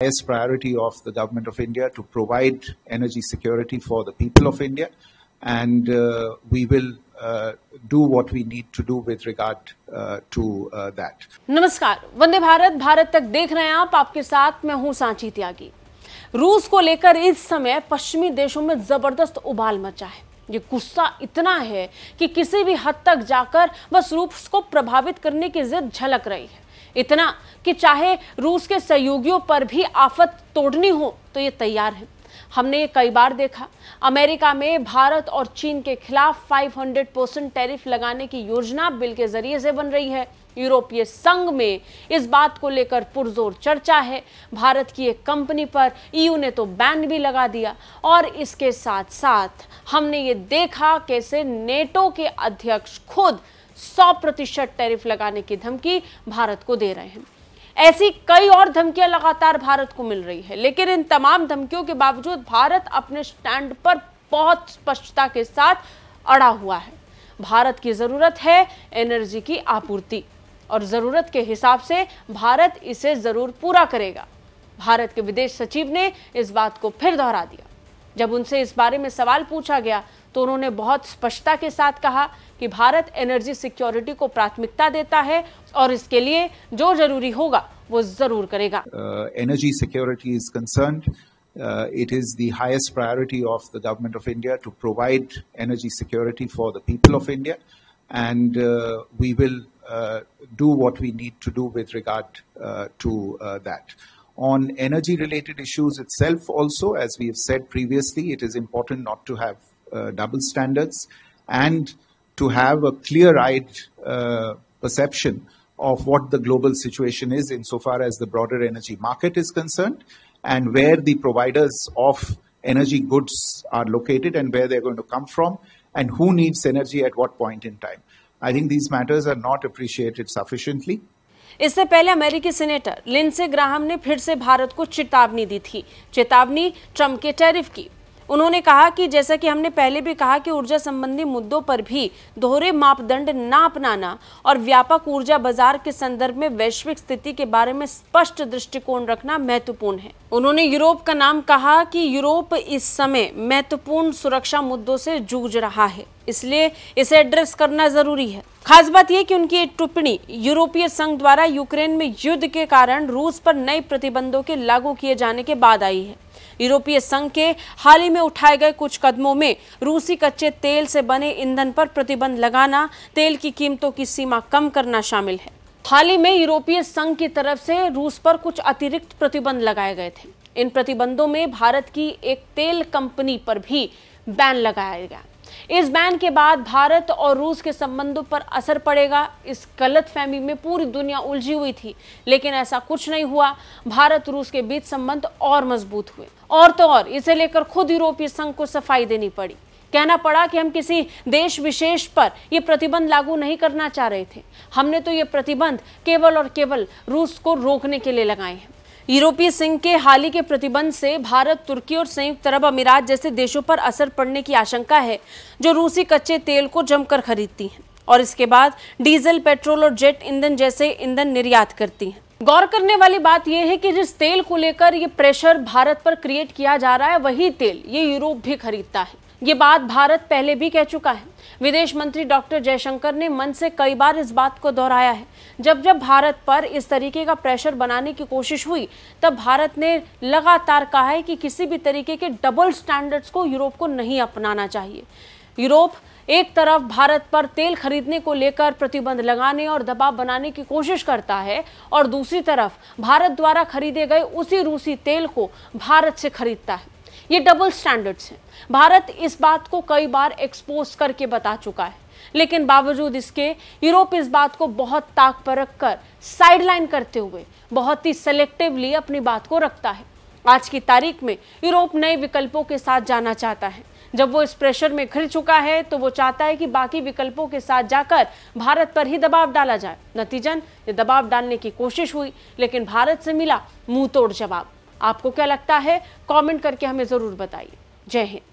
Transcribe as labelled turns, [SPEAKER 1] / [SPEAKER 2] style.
[SPEAKER 1] Highest priority of the government of India to provide energy security for the people of India, and we will do what we need to do with regard to that.
[SPEAKER 2] नमस्कार, वंदे भारत भारत तक देख रहे हैं आप, आपके साथ मैं हूं सांची त्यागी। रूस को लेकर इस समय पश्चिमी देशों में जबरदस्त उबाल मचा है। ये गुस्सा इतना है कि किसी भी हद तक जाकर बस रूस को प्रभावित करने की जिद झलक रही है। इतना कि चाहे रूस के सहयोगियों पर भी आफत तोड़नी हो तो ये तैयार है। हमने ये कई बार देखा। अमेरिका में भारत और चीन के खिलाफ 500% टैरिफ लगाने की योजना बिल के जरिए से बन रही है। यूरोपीय संघ में इस बात को लेकर पुरजोर चर्चा है। भारत की एक कंपनी पर ईयू ने तो बैन भी लगा दिया, और इसके साथ साथ हमने ये देखा कैसे नेटो के अध्यक्ष खुद 100% टैरिफ लगाने की धमकी भारत को दे रहे हैं। ऐसी कई और धमकियां लगातार भारत को मिल रही है, लेकिन इन तमाम धमकियों के बावजूद भारत अपने स्टैंड पर बहुत स्पष्टता के साथ अड़ा हुआ है। भारत की जरूरत है एनर्जी की आपूर्ति, और जरूरत के हिसाब से भारत इसे जरूर पूरा करेगा। भारत के विदेश सचिव ने इस बात को फिर दोहरा दिया। जब उनसे इस बारे में सवाल पूछा गया तो उन्होंने बहुत स्पष्टता के साथ कहा कि भारत एनर्जी सिक्योरिटी को प्राथमिकता देता है और इसके लिए जो जरूरी होगा वो जरूर करेगा।
[SPEAKER 1] Energy security is concerned, it is the highest priority of the government of India to provide energy security for the people of India, and we will do what we need to do with regard to that. On energy related issues itself also, as we have said previously, it is important not to have double standards and to have a clear-eyed perception of what the global situation is insofar as the broader energy market is concerned, and where the providers of energy goods are located and where they're going to come from, and who needs energy at what point in time. I think these matters are not appreciated sufficiently.
[SPEAKER 2] इससे पहले अमेरिकी senator Lindsey Graham ने फिर से भारत को चेतावनी दी थी। चेतावनी ट्रंप के टैरिफ की। उन्होंने कहा कि जैसा कि हमने पहले भी कहा कि ऊर्जा संबंधी मुद्दों पर भी दोहरे मापदंड ना अपनाना और व्यापक ऊर्जा बाजार के संदर्भ में वैश्विक स्थिति के बारे में स्पष्ट दृष्टिकोण रखना महत्वपूर्ण है। उन्होंने यूरोप का नाम कहा कि यूरोप इस समय महत्वपूर्ण सुरक्षा मुद्दों से जूझ रहा है, इसलिए इसे एड्रेस करना जरूरी है। खास बात यह कि उनकी एक टिप्पणी यूरोपीय संघ द्वारा यूक्रेन में युद्ध के कारण रूस पर नए प्रतिबंधों के लागू किए जाने के बाद आई है। यूरोपीय संघ के हाल ही में उठाए गए कुछ कदमों में रूसी कच्चे तेल से बने ईंधन पर प्रतिबंध लगाना, तेल की कीमतों की सीमा कम करना शामिल है। हाल ही में यूरोपीय संघ की तरफ से रूस पर कुछ अतिरिक्त प्रतिबंध लगाए गए थे। इन प्रतिबंधों में भारत की एक तेल कंपनी पर भी बैन लगाया गया। इस बैन के बाद भारत और रूस के संबंधों पर असर पड़ेगा, इस गलतफहमी में पूरी दुनिया उलझी हुई थी, लेकिन ऐसा कुछ नहीं हुआ। भारत रूस के बीच संबंध और मजबूत हुए, और तो और इसे लेकर खुद यूरोपीय संघ को सफाई देनी पड़ी। कहना पड़ा कि हम किसी देश विशेष पर यह प्रतिबंध लागू नहीं करना चाह रहे थे, हमने तो ये प्रतिबंध केवल और केवल रूस को रोकने के लिए लगाए हैं। यूरोपीय संघ के हाल ही के प्रतिबंध से भारत, तुर्की और संयुक्त अरब अमीरात जैसे देशों पर असर पड़ने की आशंका है, जो रूसी कच्चे तेल को जमकर खरीदती हैं और इसके बाद डीजल, पेट्रोल और जेट ईंधन जैसे ईंधन निर्यात करती हैं। गौर करने वाली बात यह है कि जिस तेल को लेकर ये प्रेशर भारत पर क्रिएट किया जा रहा है, वही तेल ये यूरोप भी खरीदता है। ये बात भारत पहले भी कह चुका है। विदेश मंत्री डॉक्टर जयशंकर ने मन से कई बार इस बात को दोहराया है। जब जब भारत पर इस तरीके का प्रेशर बनाने की कोशिश हुई, तब भारत ने लगातार कहा है कि किसी भी तरीके के डबल स्टैंडर्ड्स को यूरोप को नहीं अपनाना चाहिए। यूरोप एक तरफ भारत पर तेल खरीदने को लेकर प्रतिबंध लगाने और दबाव बनाने की कोशिश करता है, और दूसरी तरफ भारत द्वारा खरीदे गए उसी रूसी तेल को भारत से खरीदता है। ये डबल स्टैंडर्ड्स हैं। भारत इस बात को कई बार एक्सपोज करके बता चुका है, लेकिन बावजूद इसके यूरोप इस बात को बहुत ताक पर रखकर साइडलाइन करते हुए बहुत ही सेलेक्टिवली अपनी बात को रखता है। आज की तारीख में यूरोप नए विकल्पों के साथ जाना चाहता है। जब वो इस प्रेशर में घिर चुका है तो वो चाहता है कि बाकी विकल्पों के साथ जाकर भारत पर ही दबाव डाला जाए। नतीजन ये दबाव डालने की कोशिश हुई, लेकिन भारत से मिला मुंह तोड़ जवाब। आपको क्या लगता है? कमेंट करके हमें जरूर बताइए। जय हिंद।